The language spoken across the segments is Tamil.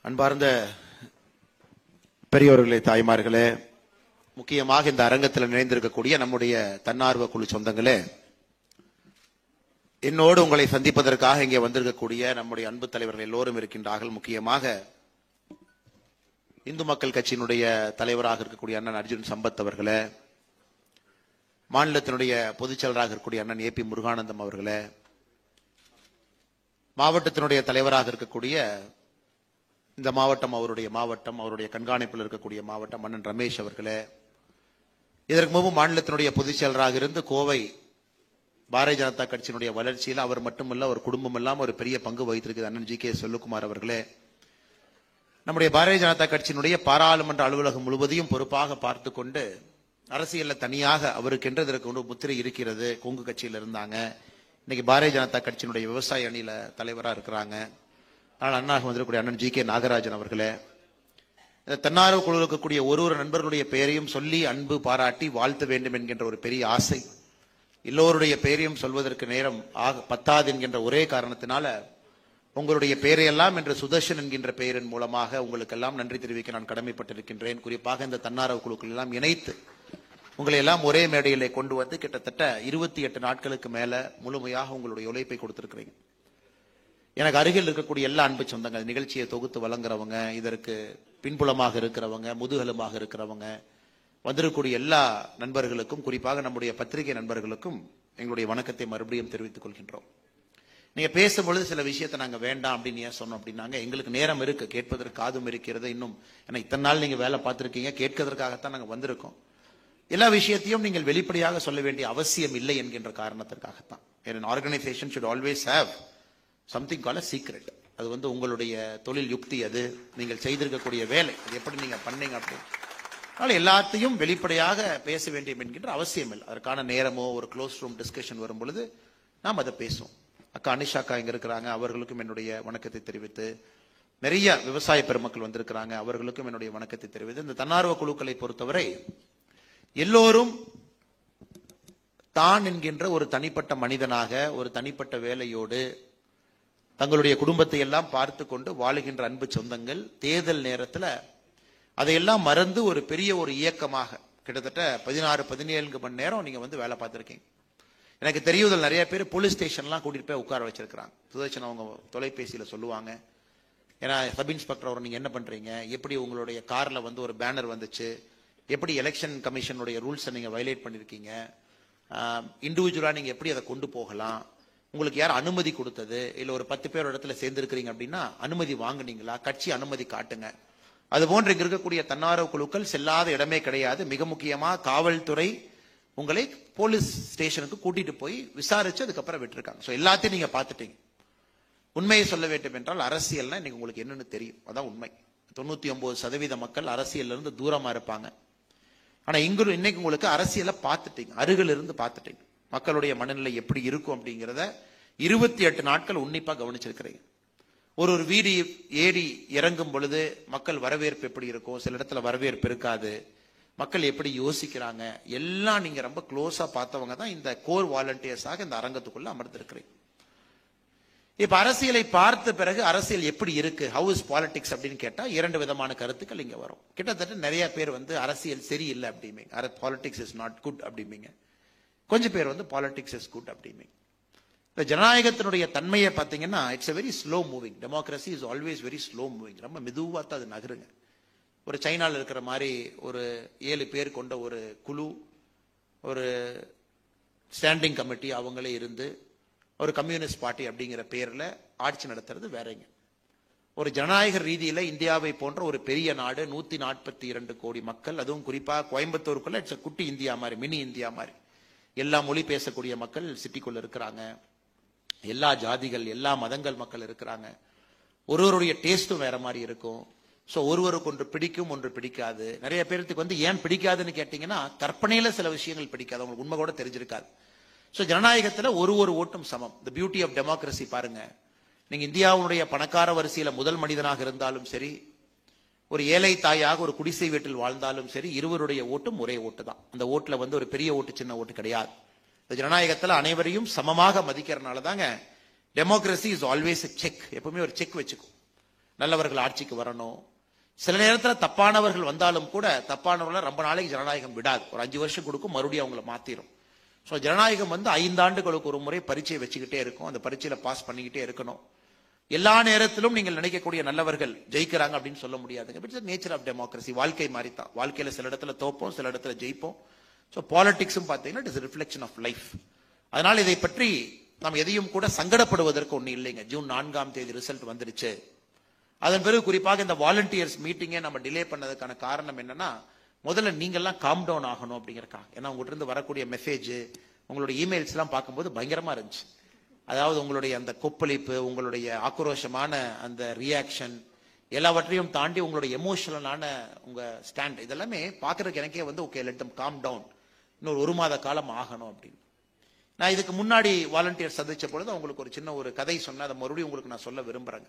அன்பார்ந்த பெரியோர்களே, தாய்மார்களே, முக்கியமாக இந்த அரங்கத்தில் இணைந்திருக்கக்கூடிய நம்முடைய தன்னார்வ குழு சொந்தங்களே, என்னோடு உங்களை சந்திப்பதற்காக இங்கே வந்திருக்கக்கூடிய நம்முடைய அன்பு தலைவர்கள் எல்லோரும் இருக்கின்றார்கள். முக்கியமாக இந்து மக்கள் கட்சியினுடைய தலைவராக இருக்கக்கூடிய அண்ணன் அர்ஜுன் சம்பத் அவர்களே, மாநிலத்தினுடைய பொதுச்செயலராக இருக்கக்கூடிய அண்ணன் ஏபி முருகானந்தம் அவர்களே, மாவட்டத்தினுடைய தலைவராக இருக்கக்கூடிய இந்த மாவட்டம் அவருடைய கண்காணிப்பில் இருக்கக்கூடிய மாவட்டம் அண்ணன் ரமேஷ் அவர்களே, இதற்கு முன்பு மாநிலத்தினுடைய பொதுச்செயலராக இருந்து கோவை பாரதிய ஜனதா கட்சியினுடைய வளர்ச்சியில் அவர் மட்டுமல்ல, ஒரு குடும்பம் எல்லாம் ஒரு பெரிய பங்கு வகித்திருக்கிறது அண்ணன் ஜி கே செல்வகுமார் அவர்களே, நம்முடைய பாரதிய ஜனதா கட்சியினுடைய பாராளுமன்ற அலுவலகம் முழுவதையும் பொறுப்பாக பார்த்து கொண்டு அரசியல்ல தனியாக அவருக்கென்று இதற்கு ஒரு முத்திரை இருக்கிறது. கொங்கு கட்சியில் இருந்தாங்க, இன்னைக்கு பாரதிய ஜனதா கட்சியினுடைய விவசாய அணியில தலைவராக இருக்கிறாங்க. ஆனால் அண்ணாக வந்திருக்கக்கூடிய அண்ணன் ஜி கே நாகராஜன் அவர்களே, இந்த தன்னார்வ குழு இருக்கக்கூடிய ஒரு நண்பர்களுடைய பெயரையும் சொல்லி அன்பு பாராட்டி வாழ்த்த வேண்டும் என்கின்ற ஒரு பெரிய ஆசை, எல்லோருடைய பெயரையும் சொல்வதற்கு நேரம் பத்தாது என்கின்ற ஒரே காரணத்தினால உங்களுடைய பெயரையெல்லாம் என்று சுதர்ஷன் என்கின்ற பெயரின் மூலமாக உங்களுக்கெல்லாம் நன்றி தெரிவிக்க நான் கடமைப்பட்டிருக்கின்றேன். குறிப்பாக இந்த தன்னார்வ குழுக்கள் எல்லாம் இணைத்து உங்களை எல்லாம் ஒரே மேடையிலே கொண்டு வந்து கிட்டத்தட்ட 28 நாட்களுக்கு மேல முழுமையாக உங்களுடைய உழைப்பை கொடுத்திருக்கிறீங்க. எனக்கு அருகில் இருக்கக்கூடிய எல்லா அன்பு சொந்தங்கள், நிகழ்ச்சியை தொகுத்து வழங்குறவங்க, இதற்கு பின்புலமாக இருக்கிறவங்க, முதுகெலும்பாக இருக்கிறவங்க, வந்திருக்கக்கூடிய எல்லா நண்பர்களுக்கும், குறிப்பாக நம்முடைய பத்திரிகை நண்பர்களுக்கும் எங்களுடைய வணக்கத்தை மறுபடியும் தெரிவித்துக் கொள்கின்றோம். நீங்க பேசும்பொழுது சில விஷயத்தை நாங்க வேண்டாம் அப்படின்னு ஏன் சொன்னோம் அப்படின்னாங்க, எங்களுக்கு நேரம் இருக்கு, கேட்பதற்கு காதும் இருக்கிறது. இன்னும் ஏன்னா இத்தனை நாள் நீங்க வேலை பார்த்திருக்கீங்க, கேட்கறதுக்காகத்தான் நாங்க வந்திருக்கோம். எல்லா விஷயத்தையும் நீங்கள் வெளிப்படையாக சொல்ல வேண்டிய அவசியம் இல்லை என்கின்ற காரணத்திற்காகத்தான். an organization should always have something called a secret. அது வந்து உங்களுடைய தொழில் யுக்தி, அது நீங்கள் செய்திருக்கக்கூடிய வேலை, அது எப்படி நீங்க பண்ணீங்க அப்படின்னு. அதனால எல்லாத்தையும் வெளிப்படையாக பேச வேண்டும் என்கின்ற அவசியம் இல்லை. அதற்கான நேரமோ ஒரு க்ளோஸ் ரூம் டிஸ்கஷன் வரும் பொழுது நாம் அதை பேசுவோம். அக்கா அனிஷாக்கா இங்க இருக்கிறாங்க, அவர்களுக்கும் என்னுடைய வணக்கத்தை தெரிவித்து, நிறைய விவசாய பெருமக்கள் வந்திருக்கிறாங்க, அவர்களுக்கும் என்னுடைய வணக்கத்தை தெரிவித்து, இந்த தன்னார்வ குழுக்களை பொறுத்தவரை எல்லோரும் தான் என்கின்ற ஒரு தனிப்பட்ட மனிதனாக, ஒரு தனிப்பட்ட வேலையோடு தங்களுடைய குடும்பத்தை எல்லாம் பார்த்து கொண்டு வாழுகின்ற அன்பு சொந்தங்கள், தேர்தல் நேரத்தில் அதையெல்லாம் மறந்து ஒரு பெரிய ஒரு இயக்கமாக கிட்டத்தட்ட 16-17 மணி நேரம் நீங்க வந்து வேலை பார்த்திருக்கீங்க. எனக்கு தெரியுதல் நிறைய பேர் போலீஸ் ஸ்டேஷன்லாம் கூட்டிட்டு போய் உட்கார வச்சிருக்கிறாங்க. சுதர்ஷன் அவங்க தொலைபேசியில சொல்லுவாங்க, ஏன்னா சப் இன்ஸ்பெக்டர் அவர் நீங்க என்ன பண்றீங்க, எப்படி உங்களுடைய கார்ல வந்து ஒரு பேனர் வந்துச்சு, எப்படி எலெக்ஷன் கமிஷனுடைய ரூல்ஸை நீங்க வயலேட் பண்ணிருக்கீங்க, இண்டிவிஜுவலா நீங்க எப்படி அதை கொண்டு போகலாம், உங்களுக்கு யார் அனுமதி கொடுத்தது, இல்ல ஒரு 10 பேர் இடத்துல சேர்ந்திருக்கிறீங்க அப்படின்னா அனுமதி வாங்குனீங்களா, கட்சி அனுமதி காட்டுங்க. அது போன்று இங்க இருக்கக்கூடிய தன்னார்வ குழுக்கள் செல்லாத இடமே கிடையாது. மிக முக்கியமா காவல்துறை உங்களை போலீஸ் ஸ்டேஷனுக்கு கூட்டிட்டு போய் விசாரிச்சு அதுக்கப்புறம் விட்டுருக்காங்க. ஸோ எல்லாத்தையும் நீங்க பார்த்துட்டீங்க. உண்மையை சொல்ல வேண்டும் என்றால் அரசியல்னா இன்னைக்கு உங்களுக்கு என்னன்னு தெரியும், அதான் உண்மை. 99% மக்கள் அரசியல்ல இருந்து தூரமா இருப்பாங்க. ஆனா இன்னைக்கு உங்களுக்கு அரசியலை பார்த்துட்டீங்க, அருகில் இருந்து பார்த்துட்டீங்க. மக்களுடைய மனநிலை எப்படி இருக்கும் அப்படிங்கிறத 28 நாட்கள் உன்னிப்பா கவனிச்சிருக்கிறீங்க. ஒரு வீடு ஏறி இறங்கும் பொழுது மக்கள் வரவேற்பு எப்படி இருக்கும், சில இடத்துல வரவேற்பு இருக்காது, மக்கள் எப்படி யோசிக்கிறாங்க, எல்லாம் நீங்க ரொம்ப க்ளோஸா பார்த்தவங்க தான் இந்த கோர் வாலண்டியர்ஸாக இந்த அரங்கத்துக்குள்ள அமர்ந்திருக்கிறீங்க. இப்ப அரசியலை பார்த்த பிறகு அரசியல் எப்படி இருக்கு, ஹவு இஸ் பாலிடிக்ஸ் அப்படின்னு கேட்டா 2 விதமான கருத்துக்கள் இங்க வரும். கிட்டத்தட்ட நிறைய பேர் வந்து அரசியல் சரியில்லை அப்படிம்பீங்க, பாலிடிக்ஸ் இஸ் நாட் குட் அப்படிம்பீங்க. கொஞ்சம் பேர் வந்து பாலிடிக்ஸ் இஸ் குட் அப்படிம்பீங்க. இந்த ஜனநாயகத்தினுடைய தன்மையை பார்த்தீங்கன்னா it's a very slow moving. democracy is always very slow moving. ரொம்ப மெதுவா தான் அது நகருங்க. ஒரு சைனால இருக்கிற மாதிரி ஒரு 7 பேர் கொண்ட ஒரு குழு, ஒரு ஸ்டாண்டிங் கமிட்டி அவங்களே இருந்து ஒரு கம்யூனிஸ்ட் பார்ட்டி அப்படிங்கிற பேர்ல ஆட்சி நடத்துறது வேறங்க. ஒரு ஜனநாயக ரீதியில இந்தியாவை போன்ற ஒரு பெரிய நாடு, 142 கோடி மக்கள், அதுவும் குறிப்பா கோயம்புத்தூருக்குள்ள இட்ஸ் குட்டி இந்தியா மாதிரி, மினி இந்தியா மாதிரி, எல்லா மொழி பேசக்கூடிய மக்கள் சிட்டிக்குள்ள இருக்கிறாங்க, எல்லா ஜாதிகள் எல்லா மதங்கள் மக்கள் இருக்கிறாங்க, ஒருவருடைய டேஸ்டும் வேற மாதிரி இருக்கும். ஸோ ஒருவருக்கு ஒன்று பிடிக்கும், ஒன்று பிடிக்காது. நிறைய பேருக்கு வந்து ஏன் பிடிக்காதுன்னு கேட்டீங்கன்னா கற்பனையில சில விஷயங்கள் பிடிக்காது, அவங்களுக்கு உண்மை கூட தெரிஞ்சிருக்காது. ஸோ ஜனநாயகத்துல ஒரு ஓட்டும் சமம். தி பியூட்டி ஆஃப் டெமோக்ரஸி பாருங்க, நீங்க இந்தியாவுடைய பணக்கார வரிசையில முதல் மனிதனாக இருந்தாலும் சரி, ஒரு ஏழை தாயாக ஒரு குடிசை வீட்டில் வாழ்ந்தாலும் சரி, இருவருடைய ஓட்டும் ஒரே ஓட்டு தான். அந்த ஓட்டுல வந்து ஒரு பெரிய ஓட்டு சின்ன ஓட்டு கிடையாது. இந்த ஜனநாயகத்துல அனைவரையும் சமமாக மதிக்கிறதுனால தாங்க டெமோக்ரஸி இஸ் ஆல்வேஸ் செக், எப்பவுமே ஒரு செக் வச்சுக்கும். நல்லவர்கள் ஆட்சிக்கு வரணும். சில நேரத்தில் தப்பானவர்கள் வந்தாலும் கூட தப்பானவர்களை ரொம்ப நாளைக்கு ஜனநாயகம் விடாது. ஒரு 5 வருஷம் கொடுக்கும், மறுபடியும் அவங்கள மாத்திரும். ஸோ ஜனநாயகம் 5 ஆண்டுகளுக்கு ஒரு முறை பரீட்சை வச்சுக்கிட்டே இருக்கும். அந்த பரீட்சையில பாஸ் பண்ணிக்கிட்டே இருக்கணும். எல்லா நேரத்திலும் நீங்கள் நினைக்கக்கூடிய நல்லவர்கள் ஜெயிக்கிறாங்க அப்படின்னு சொல்ல முடியாதுங்க. It's nature of democracy. வாழ்க்கை மாதிரி தான். வாழ்க்கையில சில இடத்துல தோப்போம், சில இடத்துல ஜெயிப்போம். ஸோ பாலிடிக்ஸும் பார்த்தீங்கன்னா it is reflection of life. அதனால் இதை பற்றி நாம் எதையும் கூட சங்கடப்படுவதற்கு ஒன்றும் இல்லைங்க. ஜூன் 4ஆம் தேதி ரிசல்ட் வந்துருச்சு. அதன் பிறகு குறிப்பாக இந்த வாலண்டியர்ஸ் மீட்டிங்கை நம்ம டிலே பண்ணதுக்கான காரணம் என்னன்னா, முதல்ல நீங்கள்லாம் காம் டவுன் ஆகணும் அப்படிங்கிறக்கா. ஏன்னா உங்கள்கிட்ட இருந்து வரக்கூடிய மெசேஜ், உங்களுடைய இமெயில்ஸ் எல்லாம் பார்க்கும்போது பயங்கரமா இருந்துச்சு. அதாவது உங்களுடைய அந்த கொப்பளிப்பு, உங்களுடைய ஆக்ரோஷமான அந்த ரியாக்ஷன் எல்லாவற்றையும் தாண்டி உங்களுடைய எமோஷனலான உங்க ஸ்டாண்ட், இதெல்லாமே பார்க்கறதுக்கு எனக்கே okay let them calm down, இன்னொரு 1 மாத காலம் ஆகணும் அப்படின்னு. நான் இதுக்கு முன்னாடி வாலண்டியர் சந்திச்ச பொழுது அவங்களுக்கு ஒரு சின்ன ஒரு கதை சொன்ன, அதை மறுபடியும் உங்களுக்கு நான் சொல்ல விரும்புறேங்க.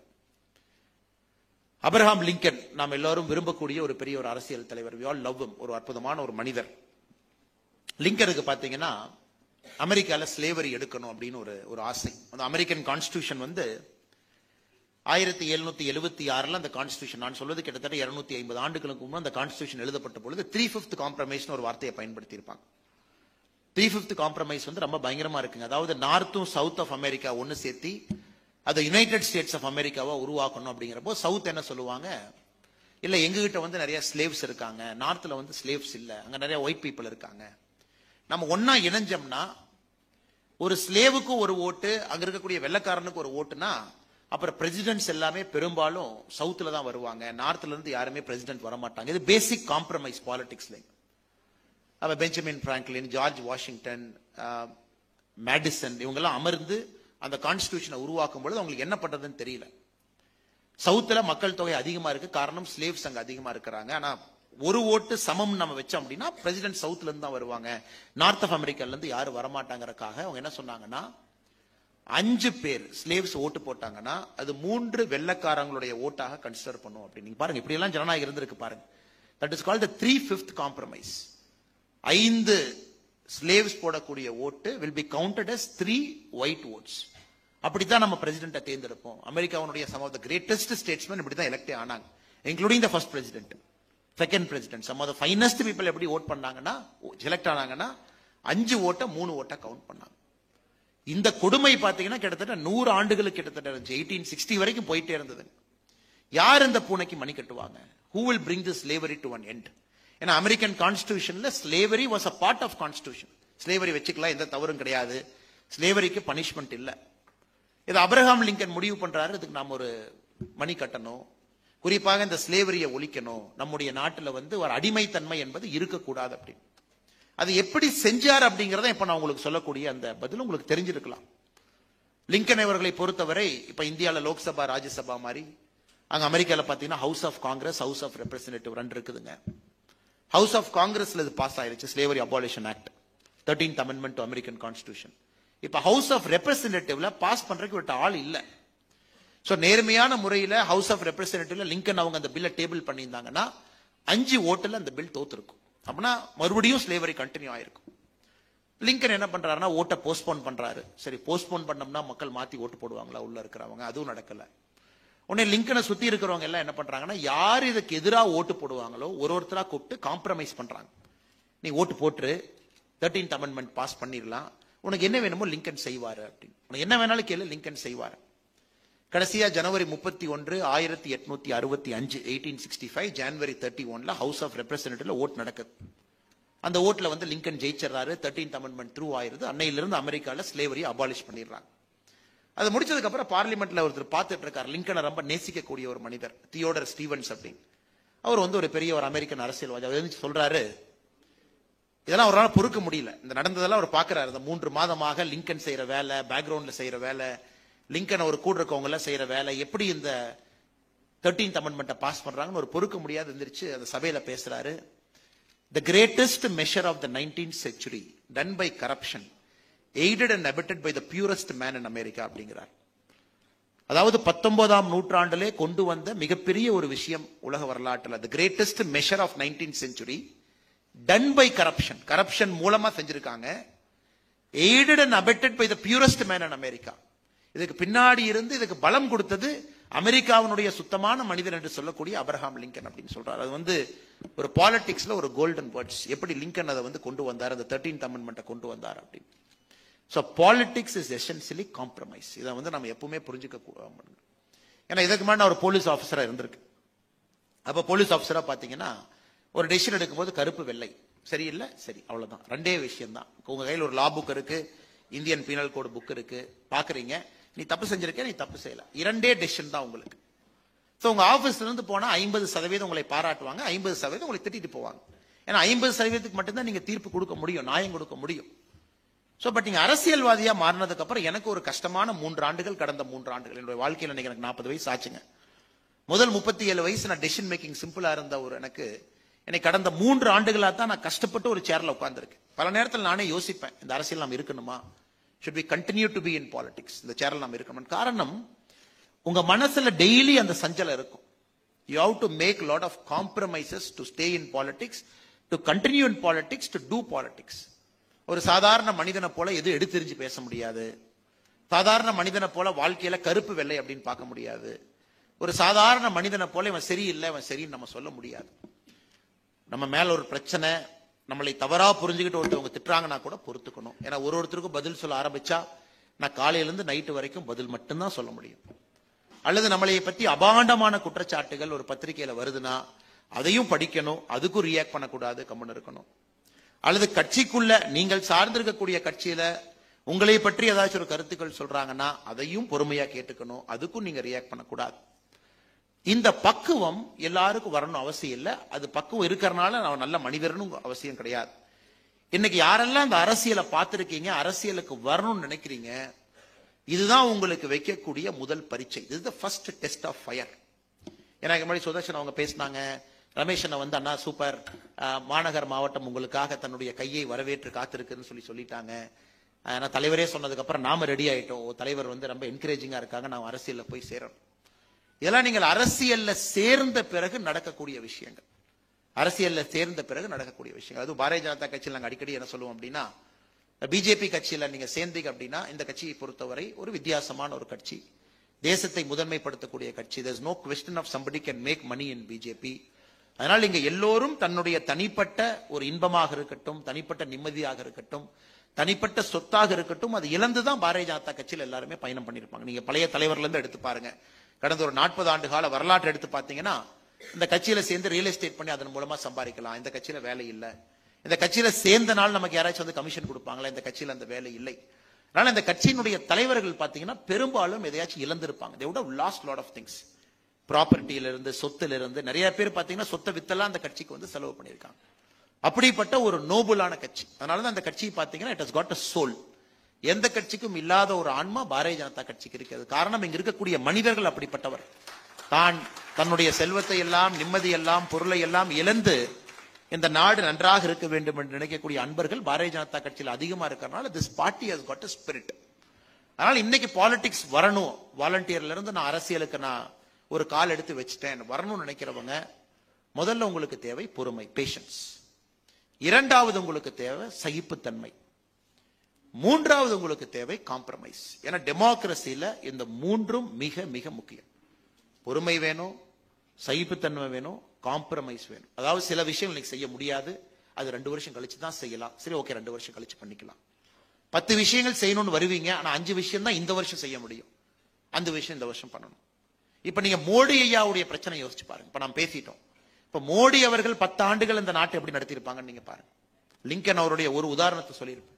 அப்ரஹாம் லிங்கன், நாம் எல்லாரும் விரும்பக்கூடிய ஒரு பெரிய ஒரு அரசியல் தலைவர். we all love him. ஒரு அற்புதமான ஒரு மனிதர். லிங்கனுக்கு பாத்தீங்கன்னா அமெரிக்கால ஸ்லேவரி எடுக்கணும் அப்படின்னு ஒரு ஆசை. அந்த அமெரிக்கன் கான்ஸ்டிடியூஷன் 1776 அந்த கான்ஸ்டிடியூஷன், நான் சொல்வது கிட்டத்தட்ட 250 ஆண்டுகளுக்கு முன்பு அந்த கான்ஸ்டிடியூஷன் எழுதப்பட்ட பொழுது 3/5 காம்ப்ரமைஸ் ஒரு வார்த்தையை பயன்படுத்தி இருப்பாங்க. 3/5 காம்ப்ரமைஸ் ரொம்ப பயங்கரமா இருக்குங்க. அதாவது நார்த்தும் சவுத் ஆஃப் அமெரிக்கா ஒன்னு சேர்த்தி அது யுனைடெட் ஸ்டேட்ஸ் ஆஃப் அமெரிக்காவா உருவாக்கணும் அப்படிங்கிறப்போ சவுத் என்ன சொல்லுவாங்க, இல்ல எங்ககிட்ட நிறைய ஸ்லேவ்ஸ் இருக்காங்க, நார்த்ல ஸ்லேவ்ஸ் இல்ல, அங்க நிறைய ஒயிட் பீப்புள் இருக்காங்க, நம்ம ஒன்னா இணைஞ்சோம்னா ஒரு ஸ்லேவுக்கு ஒரு ஓட்டு, அங்க இருக்கக்கூடிய வெள்ளக்காரனுக்கு ஒரு ஓட்டுனா அப்புறம் பிரசிடென்ட்ஸ் எல்லாமே பெரும்பாலும் சவுத்ல தான் வருவாங்க, நார்த்ல இருந்து யாருமே பிரசிடென்ட் வர மாட்டாங்க. இது பேசிக் காம்ப்ரமைஸ் பாலிடிக்ஸ்ல. அப்ப Benjamin Franklin, George Washington, Madison இவங்கெல்லாம் அமர்ந்து அந்த கான்ஸ்டிடியூஷனை உருவாக்கும் பொழுது அவங்களுக்கு என்ன பண்றதுன்னு தெரியல. சவுத்துல மக்கள் தொகை அதிகமா இருக்கு, காரணம் ஸ்லேவ்ஸ் அங்க அதிகமா இருக்கிறாங்க. ஆனா ஒரு ஓட்டு சமம் நம்ம வச்சோம் அப்படின்னா பிரசிடென்ட் சவுத்ல இருந்து தான் வருவாங்க, நார்த் ஆஃப் அமெரிக்கால இருந்து யாரும் வரமாட்டாங்கறக்காக அவங்க என்ன சொன்னாங்கன்னா, 5 பேர் ஸ்லேவ்ஸ் ஓட்டு போட்டாங்கன்னா அது 3 வெள்ளக்காரங்களுடைய ஓட்டாக கன்சிடர் பண்ணும் அப்படின்னு. நீங்க பாருங்க, இப்படி எல்லாம் ஜனநாயகம் இருந்திருக்கு பாருங்க. That is called the 3/5 compromise. 5 slaves போடக்கூடிய ஓட்டு will be counted as 3 white votes. அப்படித்தான் நம்ம பிரசிடென்ட்டை தேர்ந்தெடுப்போம். அமெரிக்காவுடைய some of the greatest statesmen இப்படிதான் எலெக்ட் ஆனாங்க, including the first president, second president. some of the finest people எப்படி ஓட் பண்ணாங்கன்னா, செலக்ட் ஆனாங்கன்னா 5 ஓட்டை 3 ஓட்டை கவுண்ட் பண்ணாங்க. இந்த கொடுமை பாத்தீங்கன்னா கிட்டத்தட்ட 100 ஆண்டுகளுக்கு கிட்டத்தட்ட 1860 வரைக்கும் போயிட்டே இருந்தது. யார் இந்த பூனைக்கு மணி கட்டுவாங்க? who will bring this slavery to an end? ஏன்னா அமெரிக்கன் கான்ஸ்டிடியூஷன்ல slavery was a part of constitution. Slavery வச்சுக்கலாம், எந்த தவறும் கிடையாது, ஸ்லேவரிக்கு பனிஷ்மெண்ட் இல்ல. இது அப்ரஹாம் லிங்கன் முடிவு பண்றாரு, இதுக்கு நாம ஒரு மணி கட்டணும், குறிப்பாக இந்த ஸ்லேவரியை ஒழிக்கணும், நம்முடைய நாட்டுல ஒரு அடிமைத்தன்மை என்பது இருக்கக்கூடாது அப்படின்னு. அது எப்படி செஞ்சார் அப்படிங்கறத இப்ப நான் உங்களுக்கு சொல்லக்கூடிய அந்த பதில் உங்களுக்கு தெரிஞ்சிருக்கலாம். லிங்கன் அவர்களை பொறுத்தவரை இப்ப இந்தியால லோக்சபா ராஜ்யசபா மாதிரி அங்க அமெரிக்கால பாத்தீங்கன்னா House of Congress, House of Representative 2 இருக்குதுங்க. ஹவுஸ் ஆஃப் காங்கிரஸ்ல இது பாஸ் ஆயிருச்சு, slavery abolition act, 13th amendment to American constitution. இப்ப ஹவுஸ் ஆஃப் ரெப்ரசன்டேட்டிவ்ல பாஸ் பண்றதுக்கு ஒரு ஆள் இல்ல. சோ நேர்மையான முறையில ஹவுஸ் ஆஃப் ரெப்ரசன்டேட்டிவ்ல லிங்கன் அவங்க அந்த பில்லை டேபிள் பண்ணியிருந்தாங்கன்னா 5 ஓட்டுல அந்த பில் தோத்துருக்கும். அப்படின்னா மறுபடியும் ஸ்லேவரி கண்டினியூ ஆயிருக்கும். லிங்கன் என்ன பண்றாருன்னா ஓட்டை போஸ்ட்போன் பண்றாரு. சரி, போஸ்ட்போன் பண்ணோம்னா மக்கள் மாத்தி ஓட்டு போடுவாங்களா உள்ள இருக்கிறவங்க? அதுவும் நடக்கல. உடனே லிங்கனை சுத்தி இருக்கிறவங்க எல்லாம் என்ன பண்றாங்கன்னா, யார் இதுக்கு எதிராக ஓட்டு போடுவாங்களோ ஒருத்தரா கூப்பிட்டு காம்ப்ரமைஸ் பண்றாங்க. நீ ஓட்டு போட்டு 13th அமெண்ட்மெண்ட் பாஸ் பண்ணிடலாம், உனக்கு என்ன வேணுமோ லிங்கன் செய்வாரு அப்படின்னு. உனக்கு என்ன வேணாலும் கேளு, லிங்கன் செய்வாரு. கடைசியா ஜனவரி 31, 1865 1865 ஜனவரி 31 ஹவுஸ் ஆஃப் ரெப்ரசன்டேட்டிவ்ல ஓட் நடக்குது. அந்த ஓட்டுல லிங்கன் ஜெயிச்சிடறாரு, 13th அமெண்ட்மெண்ட் த்ரூ ஆயிருது. அன்னையிலிருந்து அமெரிக்கால ஸ்லேவரியை அபாலிஷ் பண்ணிடுறாங்க. அது முடிச்சதுக்கு அப்புறம் பார்லிமெண்ட்ல ஒருத்தர் பார்த்துட்டு இருக்காரு, லிங்கனை ரொம்ப நேசிக்கக்கூடிய ஒரு மனிதர், தியோடர் ஸ்டீவன்ஸ் அப்படின்னு. அவர் ஒரு பெரிய ஒரு அமெரிக்கன் அரசியல்வாதி. அவர் சொல்றாரு, இதெல்லாம் அவரால் பொறுக்க முடியல, இந்த நடந்ததெல்லாம் அவர் பாக்குறாரு. இந்த 3 மாதமாக லிங்கன் செய்யற வேலை, பேக்ரவுண்ட்ல செய்யற வேலை, லிங்கன் அவர் கூட இருக்கவங்க எல்லாம் செய்யற வேலை, எப்படி இந்த 13th அமெண்ட்மெண்ட்டை பாஸ் பண்றாங்கன்னு ஒரு பொறுக்க முடியாது இருந்துச்சு. அந்த சபையில பேசுறாரு, the greatest measure of the 19th century done by corruption, aided and abetted by the purest man in America அப்படிங்கிறார். அதாவது 19ஆம் நூற்றாண்டிலே கொண்டு வந்த மிகப்பெரிய ஒரு விஷயம் உலக வரலாற்றில், the greatest measure of 19th century done by corruption, corruption மூலமா செஞ்சிருக்காங்க, aided and abetted by the purest man in America. இதுக்கு பின்னாடி இருந்து இதுக்கு பலம் கொடுத்தது அமெரிக்காவினுடைய சுத்தமான மனிதன் என்று சொல்லக்கூடிய அப்ரஹாம் லிங்கன் அப்படின்னு சொல்றாரு. அது வந்து ஒரு பாலிடிக்ஸ்ல ஒரு கோல்டன் வேர்ட்ஸ். எப்படி லிங்கன் அதை வந்து கொண்டு வந்தார், அந்த 13th அமெண்ட்மெண்ட்டை கொண்டு வந்தார் அப்படின்னு. So politics is essentially compromise. இதை வந்து நம்ம எப்பவுமே புரிஞ்சுக்க கூடாது. ஏன்னா இதுக்கு முன்னாடி நான் ஒரு போலீஸ் ஆஃபீஸரா இருந்திருக்கு. அப்ப போலீஸ் ஆஃபீஸரா பாத்தீங்கன்னா ஒரு டெசிஷன் எடுக்கும்போது கருப்பு வெள்ளை சரியில்லை, சரி அவ்வளவுதான், ரெண்டே விஷயம் தான். உங்க கையில் ஒரு லா புக் இருக்கு, இந்தியன் பீனல் கோட் புக் இருக்கு, பாக்குறீங்க, நீ தப்பு செஞ்சிருக்க, நீ தப்பு செய்யல, இரண்டே டெசிஷன் தான் உங்களுக்கு. ஸோ உங்க ஆபீஸ்ல இருந்து போனா 50% உங்களை பாராட்டுவாங்க, 50% உங்களை திட்டிட்டு போவாங்க. ஏன்னா 50%க்கு மட்டும்தான் நீங்க தீர்ப்பு கொடுக்க முடியும், நியாயம் கொடுக்க முடியும். சோ பட் நீங்க அரசியல்வாதியா மாறினதுக்கு அப்புறம் எனக்கு ஒரு கஷ்டமான 3 ஆண்டுகள், கடந்த 3 ஆண்டுகள் என்னுடைய வாழ்க்கையில் எனக்கு 40 வயசு ஆச்சுங்க. முதல் 37 வயசு நான் டெசிஷன் மேக்கிங் சிம்பிளா இருந்த ஒரு எனக்கு கடந்த 3 ஆண்டுகளா தான் நான் கஷ்டப்பட்டு ஒரு சேர்ல உட்கார்ந்துருக்கேன். பல நேரத்தில் நானே யோசிப்பேன், இந்த அரசியல் நாம் இருக்கணுமா, should we continue to be in politics, இந்த சேர்ல நாம் இருக்கணும். காரணம், உங்க மனசுல டெய்லி அந்த சஞ்சலம் இருக்கும். you have to make lot of compromises to stay in politics, to continue in politics, to do politics. ஒரு சாதாரண மனிதனை போல எது எடுத்தெறிஞ்சு பேச முடியாது. சாதாரண மனிதனை போல வாழ்க்கையில கருப்பு வெள்ளை அப்படின்னு பார்க்க முடியாது. ஒரு சாதாரண மனிதனை போல இவன் சரியில்லை, இவன் சரின்னு நம்ம சொல்ல முடியாது. நம்ம மேல ஒரு பிரச்சனை, நம்மளை தவறா புரிஞ்சுக்கிட்டு ஒருத்தவங்க திட்டுறாங்கன்னா கூட பொறுத்துக்கணும். ஏன்னா ஒருத்தருக்கும் பதில் சொல்ல ஆரம்பிச்சா நான் காலையில இருந்து நைட்டு வரைக்கும் பதில் மட்டும்தான் சொல்ல முடியும். அல்லது நம்மளை பத்தி அபாண்டமான குற்றச்சாட்டுகள் ஒரு பத்திரிகையில வருதுன்னா அதையும் படிக்கணும், அதுக்கும் ரியாக்ட் பண்ணக்கூடாது, கம்முன்னு இருக்கணும். அல்லது கட்சிக்குள்ள நீங்கள் சார்ந்திருக்கக்கூடிய கட்சியில உங்களை பற்றி ஏதாச்சும் ஒரு கருத்துக்கள் சொல்றாங்கன்னா அதையும் பொறுமையா கேட்டுக்கணும், அதுக்கும் நீங்க ரியாக்ட் பண்ணக்கூடாது. இந்த பக்குவம் எல்லாருக்கும் வரணும் அவசியம் இல்லை. அது பக்குவம் இருக்கிறனால நான் நல்ல மனிதர்னு அவசியம் கிடையாது. இன்னைக்கு யாரெல்லாம் இந்த அரசியலை பார்த்திருக்கீங்க, அரசியலுக்கு வரணும்னு நினைக்கிறீங்க, இதுதான் உங்களுக்கு வைக்கக்கூடிய முதல் பரீட்சை. this is the first test of fire. எனக்கு முன்னாடி சுதர்ஷன் அவங்க பேசினாங்க, ரமேஷ் வந்து அண்ணா சூப்பர், மாநகர் மாவட்டம் உங்களுக்காக தன்னுடைய கையை வரவேற்று காத்திருக்குன்னு சொல்லிட்டாங்க. ஆனா தலைவரே சொன்னதுக்கு அப்புறம் நாம ரெடி ஆயிட்டோம், தலைவர் வந்து ரொம்ப என்கரேஜிங்கா இருக்காங்க, நான் அரசியல்ல போய் சேரணும். இதெல்லாம் நீங்கள் அரசியல்ல சேர்ந்த பிறகு நடக்கக்கூடிய விஷயங்கள். அரசியல்ல சேர்ந்த பிறகு நடக்கக்கூடிய விஷயங்கள். அது பாரதிய ஜனதா கட்சியில் நாங்கள் அடிக்கடி என்ன சொல்லுவோம் அப்படின்னா, பிஜேபி கட்சியில நீங்க சேர்ந்தீங்க அப்படின்னா இந்த கட்சியை பொறுத்தவரை ஒரு வித்தியாசமான ஒரு கட்சி, தேசத்தை முதன்மைப்படுத்தக்கூடிய கட்சி. there is no question of somebody can make money in BJP. அதனால் இங்க எல்லோரும் தன்னுடைய தனிப்பட்ட ஒரு இன்பமாக இருக்கட்டும், தனிப்பட்ட நிம்மதியாக இருக்கட்டும், தனிப்பட்ட சொத்தாக இருக்கட்டும், அது இழந்துதான் பாரதிய ஜனதா கட்சியில் எல்லாருமே பயணம் பண்ணிருப்பாங்க. நீங்க பழைய தலைவர்ல இருந்து எடுத்து பாருங்க, கடந்த ஒரு 40 ஆண்டு கால வரலாற்று எடுத்து பாத்தீங்கன்னா இந்த கட்சியில சேர்ந்து ரியல் எஸ்டேட் பண்ணி அதன் மூலமா சம்பாதிக்கலாம், இந்த கட்சியில வேலை இல்லை, இந்த கட்சியில சேர்ந்த நாள் நமக்கு யாராச்சும் வந்து கமிஷன் கொடுப்பாங்களா, இந்த கட்சியில அந்த வேலை இல்லை. அதனால இந்த கட்சியினுடைய தலைவர்கள் பாத்தீங்கன்னா பெரும்பாலும் எதையாச்சும் இழந்திருப்பாங்க. they would have lost lot of things. ப்ராப்பர்ட்டியில இருந்து, சொத்துல இருந்து, நிறைய பேர் பாத்தீங்கன்னா சொத்தை வித்தெல்லாம் அந்த கட்சிக்கு வந்து செலவு பண்ணியிருக்காங்க. அப்படிப்பட்ட ஒரு நோபலான கட்சி. அதனாலதான் அந்த கட்சி பாத்தீங்கன்னா it has got a soul. எந்த கட்சிக்கும் இல்லாத ஒரு ஆன்மா பாரதிய ஜனதா கட்சிக்கு இருக்கிறது. காரணம், இங்க இருக்கக்கூடிய மனிதர்கள் அப்படிப்பட்டவர். தன்னுடைய செல்வத்தை எல்லாம், நிம்மதி எல்லாம், பொருளை எல்லாம் இழந்து இந்த நாடு நன்றாக இருக்க வேண்டும் என்று நினைக்கக்கூடிய அன்பர்கள் பாரதிய ஜனதா கட்சியில் அதிகமா இருக்கிறதுனால this party has got a spirit. அதனால இன்னைக்கு பாலிடிக்ஸ் வரணும், வாலண்டியர்ல இருந்து நான் அரசியலுக்கு நான் ஒரு கால் எடுத்து வச்சுட்டேன் வரணும்னு நினைக்கிறவங்க, முதல்ல உங்களுக்கு தேவை பொறுமை, பேஷன்ஸ். இரண்டாவது உங்களுக்கு தேவை சகிப்புத்தன்மை. மூன்றாவது உங்களுக்கு தேவை காம்ப்ரமைஸ். ஏன்னா டெமோக்ரஸியில இந்த மூன்றும் மிக மிக முக்கியம். பொறுமை வேணும், சகிப்புத்தன்மை வேணும், காம்ப்ரமைஸ் வேணும். அதாவது சில விஷயங்கள் நீங்க செய்ய முடியாது, அது 2 வருஷம் கழிச்சு தான் செய்யலாம். சரி, ஓகே, 2 வருஷம் கழிச்சு பண்ணிக்கலாம். 10 விஷயங்கள் செய்யணும்னு வருவீங்க, ஆனா 5 விஷயம் தான் இந்த வருஷம் செய்ய முடியும், அந்த விஷயம் இந்த வருஷம் பண்ணணும். இப்ப நீங்க மோடி ஐயாவுடைய பிரச்சனை யோசிச்சு பாருங்க. இப்ப நாம் பேசிட்டோம், இப்ப மோடி அவர்கள் 10 ஆண்டுகள் இந்த நாட்டை எப்படி நடத்தியிருப்பாங்கன்னு நீங்க பாருங்க. லிங்கன் அவருடைய ஒரு உதாரணத்தை சொல்லியிருப்பேன்.